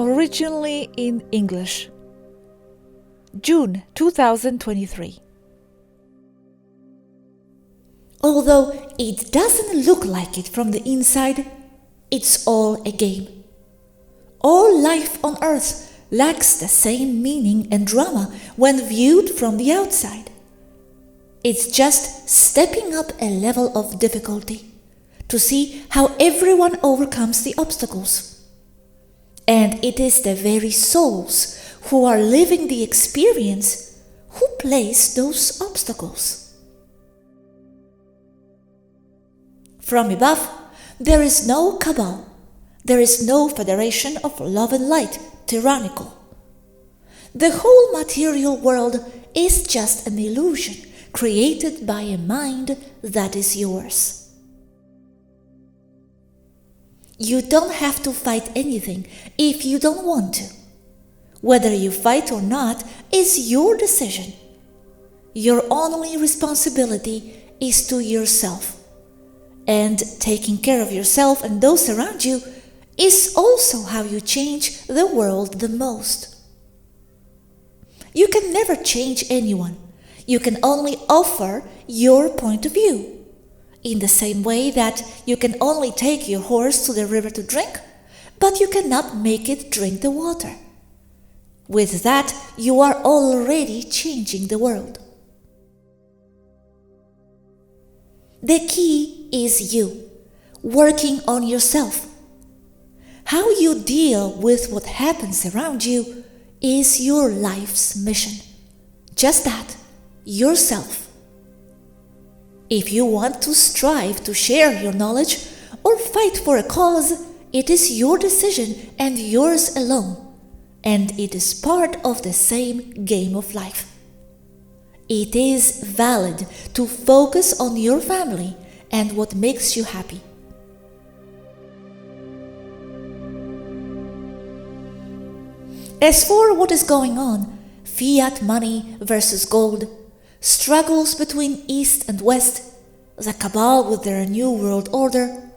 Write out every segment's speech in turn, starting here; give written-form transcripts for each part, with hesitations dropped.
Originally in English. June 2023. Although it doesn't look like it from the inside, it's all a game. All life on Earth lacks the same meaning and drama when viewed from the outside. It's just stepping up a level of difficulty to see how everyone overcomes the obstacles. And it is the very souls who are living the experience who place those obstacles. From above, there is no Cabal. There is no federation of love and light, tyrannical. The whole material world is just an illusion created by a mind that is yours. You don't have to fight anything if you don't want to. Whether you fight or not is your decision. Your only responsibility is to yourself. And taking care of yourself and those around you is also how you change the world the most. You can never change anyone. You can only offer your point of view. In the same way that you can only take your horse to the river to drink, but you cannot make it drink the water. With that, you are already changing the world. The key is you, working on yourself. How you deal with what happens around you is your life's mission. Just that, yourself. If you want to strive to share your knowledge or fight for a cause, it is your decision and yours alone, and it is part of the same game of life. It is valid to focus on your family and what makes you happy. As for what is going on, fiat money versus gold, struggles between East and West, the Cabal with their new world order,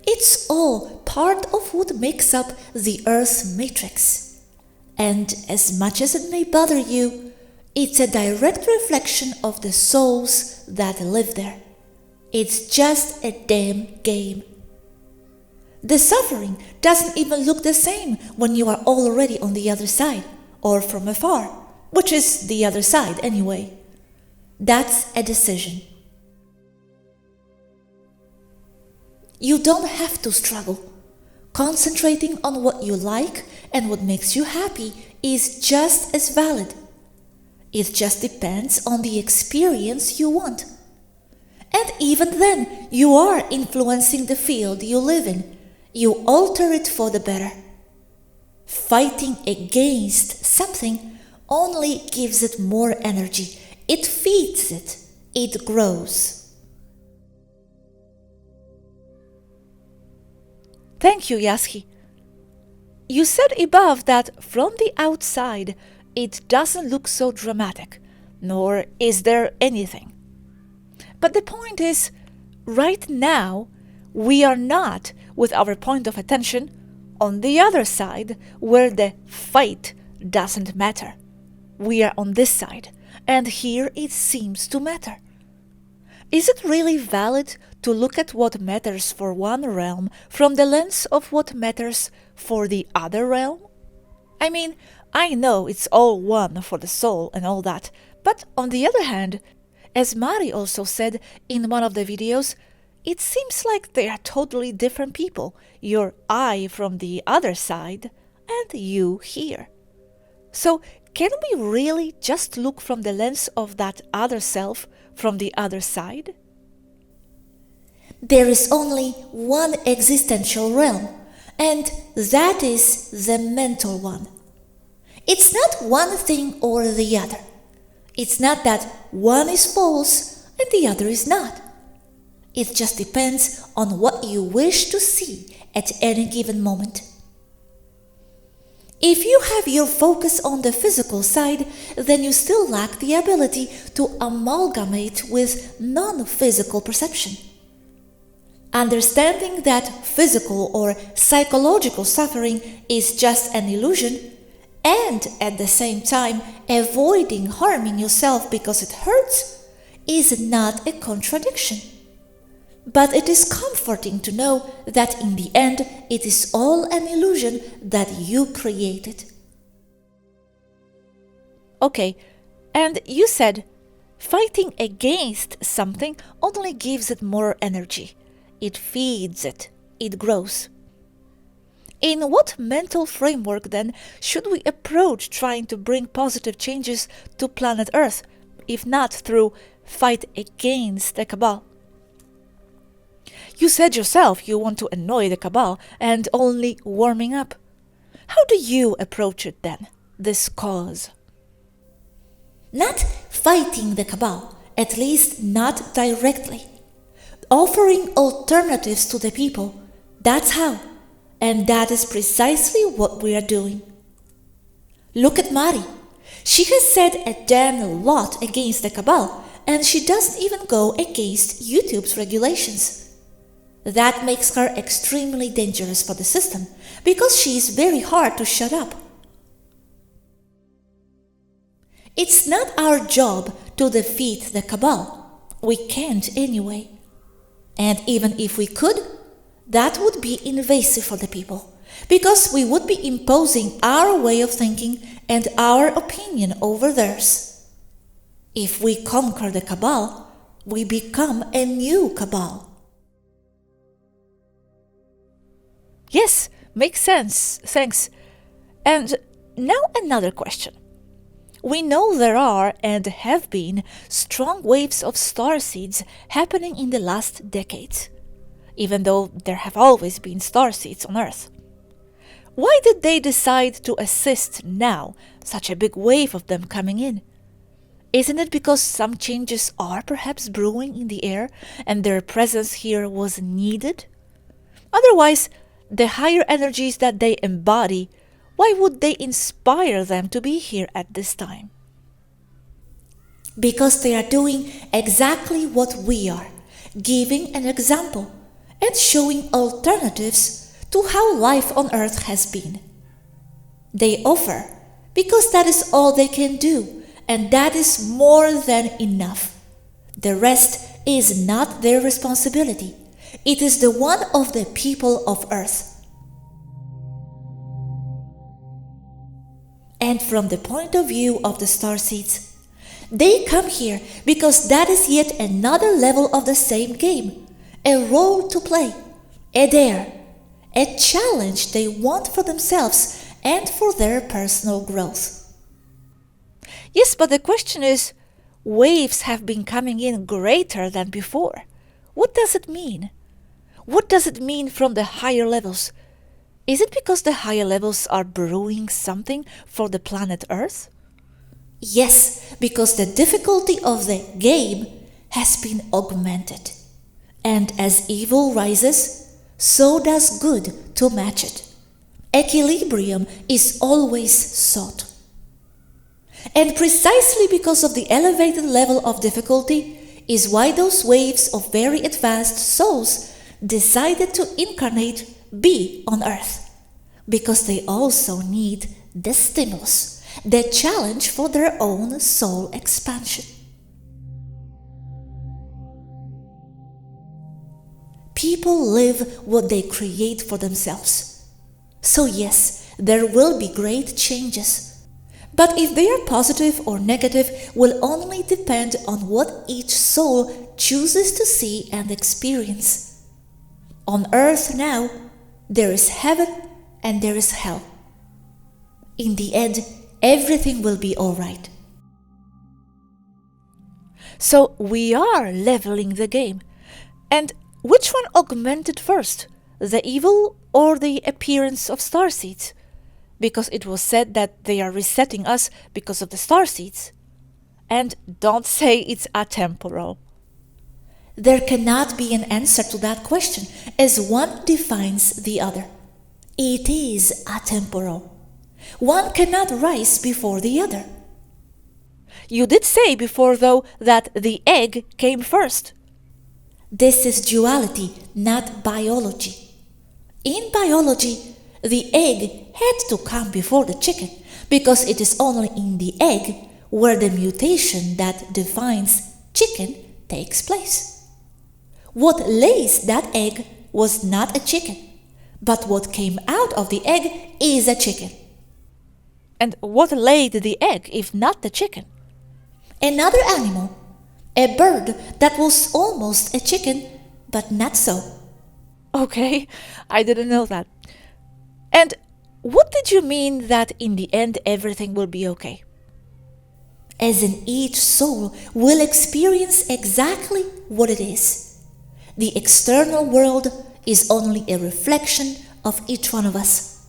it's all part of what makes up the Earth matrix. And as much as it may bother you, it's a direct reflection of the souls that live there. It's just a damn game. The suffering doesn't even look the same when you are already on the other side, or from afar, which is the other side anyway. That's a decision. You don't have to struggle. Concentrating on what you like and what makes you happy is just as valid. It just depends on the experience you want. And even then, you are influencing the field you live in. You alter it for the better. Fighting against something only gives it more energy. It feeds it. It grows. Thank you, Yazhi. You said above that from the outside it doesn't look so dramatic, nor is there anything. But the point is, right now, we are not with our point of attention on the other side where the fight doesn't matter. We are on this side, and here it seems to matter. Is it really valid to look at what matters for one realm from the lens of what matters for the other realm? I mean, I know it's all one for the soul and all that, but on the other hand, as Mari also said in one of the videos, it seems like they are totally different people, your I from the other side and you here. So can we really just look from the lens of that other self from the other side? There is only one existential realm, and that is the mental one. It's not one thing or the other. It's not that one is false and the other is not. It just depends on what you wish to see at any given moment. If you have your focus on the physical side, then you still lack the ability to amalgamate with non-physical perception. Understanding that physical or psychological suffering is just an illusion, and at the same time avoiding harming yourself because it hurts, is not a contradiction. But it is comforting to know that in the end it is all an illusion that you created. Okay, and you said fighting against something only gives it more energy. It feeds it. It grows. In what mental framework, then, should we approach trying to bring positive changes to planet Earth, if not through fight against the Cabal? You said yourself you want to annoy the Cabal and only warming up. How do you approach it then, this cause? Not fighting the Cabal, at least not directly. Offering alternatives to the people, that's how. And that is precisely what we are doing. Look at Mari. She has said a damn lot against the Cabal, and she doesn't even go against YouTube's regulations. That makes her extremely dangerous for the system, because she is very hard to shut up. It's not our job to defeat the Cabal. We can't anyway. And even if we could, that would be invasive for the people, because we would be imposing our way of thinking and our opinion over theirs. If we conquer the Cabal, we become a new Cabal. Yes, makes sense, thanks. And now another question. We know there are and have been strong waves of starseeds happening in the last decades, even though there have always been starseeds on Earth. Why did they decide to assist now, such a big wave of them coming in? Isn't it because some changes are perhaps brewing in the air and their presence here was needed? Otherwise, the higher energies that they embody, why would they inspire them to be here at this time? Because they are doing exactly what we are, giving an example and showing alternatives to how life on Earth has been. They offer because that is all they can do, and that is more than enough. The rest is not their responsibility. It is the one of the people of Earth. And from the point of view of the Starseeds, they come here because that is yet another level of the same game, a role to play, a dare, a challenge they want for themselves and for their personal growth. Yes, but the question is, waves have been coming in greater than before. What does it mean? What does it mean from the higher levels? Is it because the higher levels are brewing something for the planet Earth? Yes, because the difficulty of the game has been augmented. And as evil rises, so does good to match it. Equilibrium is always sought. And precisely because of the elevated level of difficulty is why those waves of very advanced souls decided to incarnate be on Earth, because they also need the stimulus, the challenge for their own soul expansion. People live what they create for themselves. So yes, there will be great changes. But if they are positive or negative will only depend on what each soul chooses to see and experience. On Earth now, there is heaven and there is hell. In the end, everything will be all right. So we are leveling the game. And which one augmented first, the evil or the appearance of starseeds? Because it was said that they are resetting us because of the starseeds. And don't say it's atemporal. There cannot be an answer to that question, as one defines the other. It is atemporal. One cannot rise before the other. You did say before, though, that the egg came first. This is duality, not biology. In biology, the egg had to come before the chicken because it is only in the egg where the mutation that defines chicken takes place. What lays that egg was not a chicken, but what came out of the egg is a chicken. And what laid the egg if not the chicken? Another animal, a bird that was almost a chicken, but not so. Okay, I didn't know that. And what did you mean that in the end everything will be okay? As in each soul will experience exactly what it is. The external world is only a reflection of each one of us.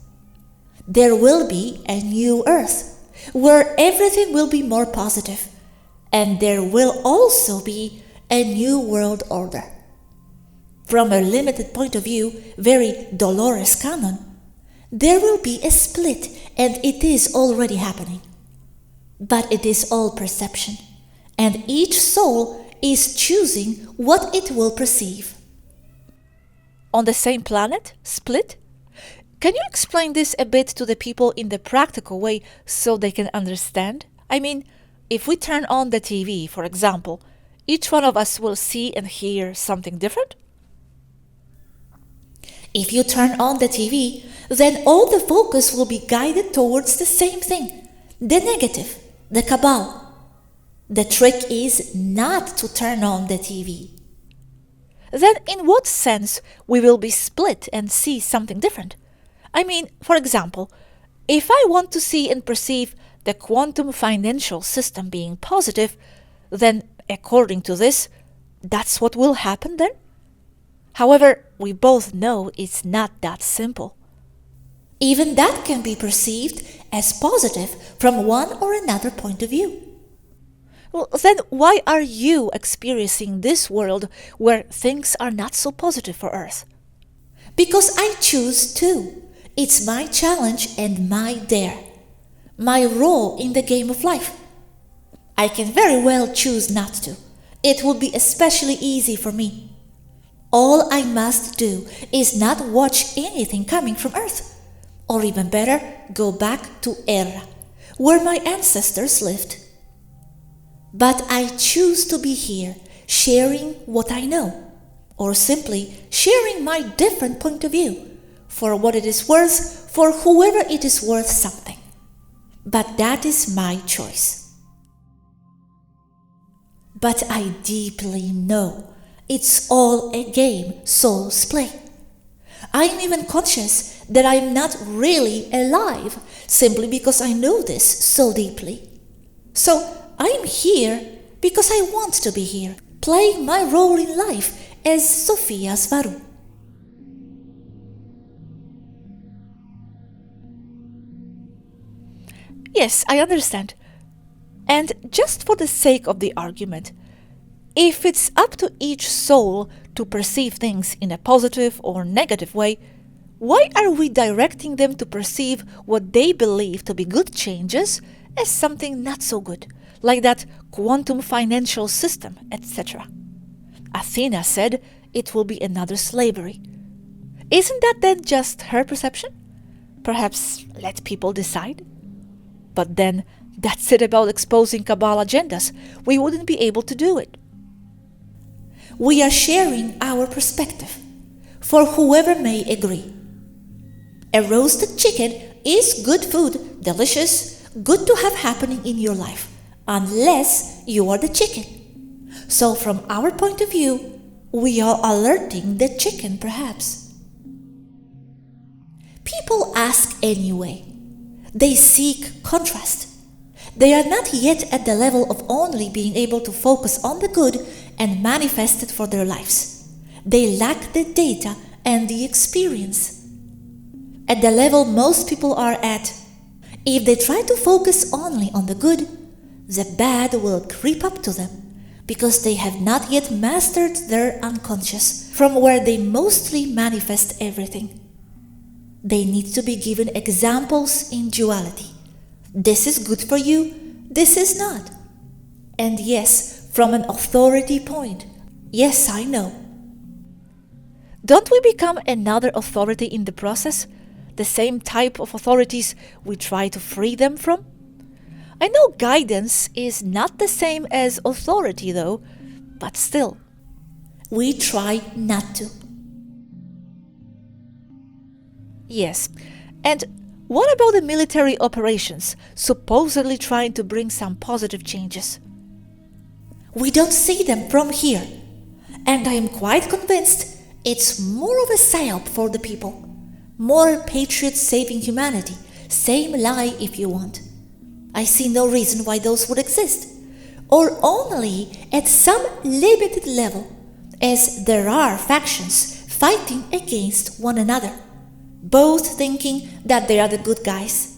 There will be a new earth where everything will be more positive, and there will also be a new world order. From a limited point of view, very Dolores canon, there will be a split, and it is already happening. But it is all perception, and each soul is choosing what it will perceive. On the same planet? Split? Can you explain this a bit to the people in the practical way so they can understand? I mean, if we turn on the TV, for example, each one of us will see and hear something different? If you turn on the TV, then all the focus will be guided towards the same thing, the negative, the Cabal. The trick is not to turn on the TV. Then in what sense we will be split and see something different? I mean, for example, if I want to see and perceive the quantum financial system being positive, then according to this, that's what will happen then? However, we both know it's not that simple. Even that can be perceived as positive from one or another point of view. Well, then why are you experiencing this world where things are not so positive for Earth? Because I choose to. It's my challenge and my dare. My role in the game of life. I can very well choose not to. It would be especially easy for me. All I must do is not watch anything coming from Earth. Or even better, go back to ERRA, where my ancestors lived. But I choose to be here, sharing what I know, or simply sharing my different point of view, for what it is worth, for whoever it is worth something. But that is my choice. But I deeply know it's all a game souls play. I am even conscious that I am not really alive simply because I know this so deeply. So I am here because I want to be here, playing my role in life as Sophia Swaruu. Yes, I understand. And just for the sake of the argument, if it's up to each soul to perceive things in a positive or negative way, why are we directing them to perceive what they believe to be good changes as something not so good, like that quantum financial system, etc.? Athena said it will be another slavery. Isn't that then just her perception? Perhaps let people decide? But then that's it about exposing Cabal agendas. We wouldn't be able to do it. We are sharing our perspective, for whoever may agree. A roasted chicken is good food, delicious, good to have happening in your life, unless you are the chicken. So from our point of view, we are alerting the chicken perhaps. People ask anyway. They seek contrast. They are not yet at the level of only being able to focus on the good and manifest it for their lives. They lack the data and the experience. At the level most people are at, if they try to focus only on the good, the bad will creep up to them because they have not yet mastered their unconscious, from where they mostly manifest everything. They need to be given examples in duality. This is good for you, this is not. And yes, from an authority point, yes, I know, Don't we become another authority in the process? The same type of authorities we try to free them from? I know guidance is not the same as authority, though, but still. We try not to. Yes, and what about the military operations, supposedly trying to bring some positive changes? We don't see them from here, and I am quite convinced it's more of a psyop for the people. More patriots saving humanity, same lie if you want. I see no reason why those would exist, or only at some limited level, as there are factions fighting against one another, both thinking that they are the good guys.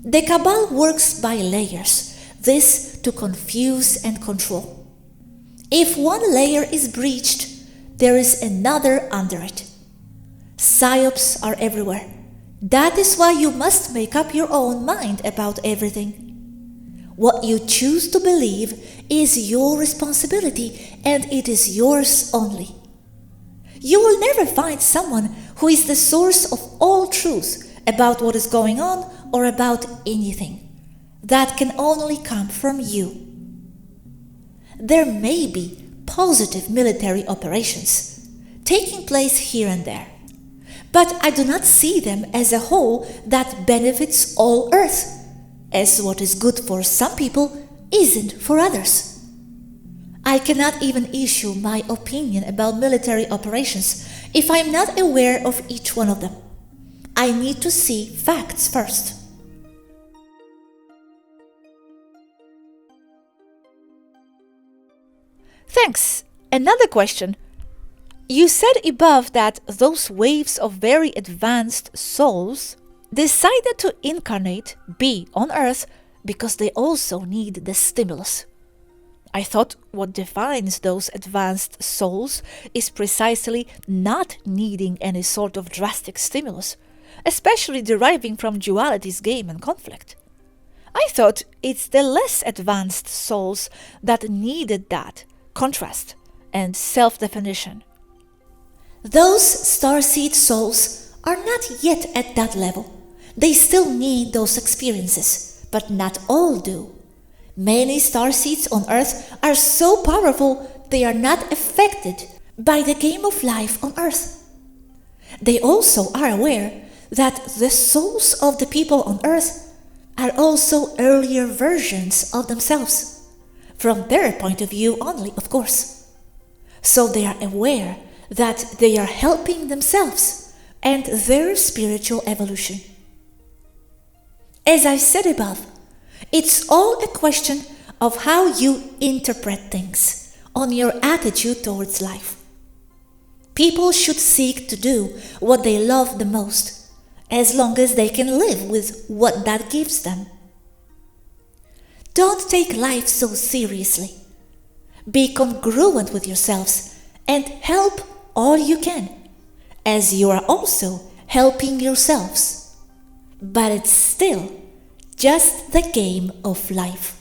The Cabal works by layers, this to confuse and control. If one layer is breached, there is another under it. Psyops are everywhere. That is why you must make up your own mind about everything. What you choose to believe is your responsibility, and it is yours only. You will never find someone who is the source of all truth about what is going on or about anything. That can only come from you. There may be positive military operations taking place here and there, but I do not see them as a whole that benefits all Earth, as what is good for some people isn't for others. I cannot even issue my opinion about military operations if I am not aware of each one of them. I need to see facts first. Thanks. Another question. You said above that those waves of very advanced souls decided to incarnate, be on Earth, because they also need the stimulus. I thought what defines those advanced souls is precisely not needing any sort of drastic stimulus, especially deriving from duality's game and conflict. I thought it's the less advanced souls that needed that contrast and self-definition. Those starseed souls are not yet at that level. They still need those experiences, but not all do. Many starseeds on Earth are so powerful they are not affected by the game of life on Earth. They also are aware that the souls of the people on Earth are also earlier versions of themselves. From their point of view only, of course. So they are aware that they are helping themselves and their spiritual evolution. As I said above, it's all a question of how you interpret things, on your attitude towards life. People should seek to do what they love the most, as long as they can live with what that gives them. Don't take life so seriously. Be congruent with yourselves and help all you can, as you are also helping yourselves. But it's still just the game of life.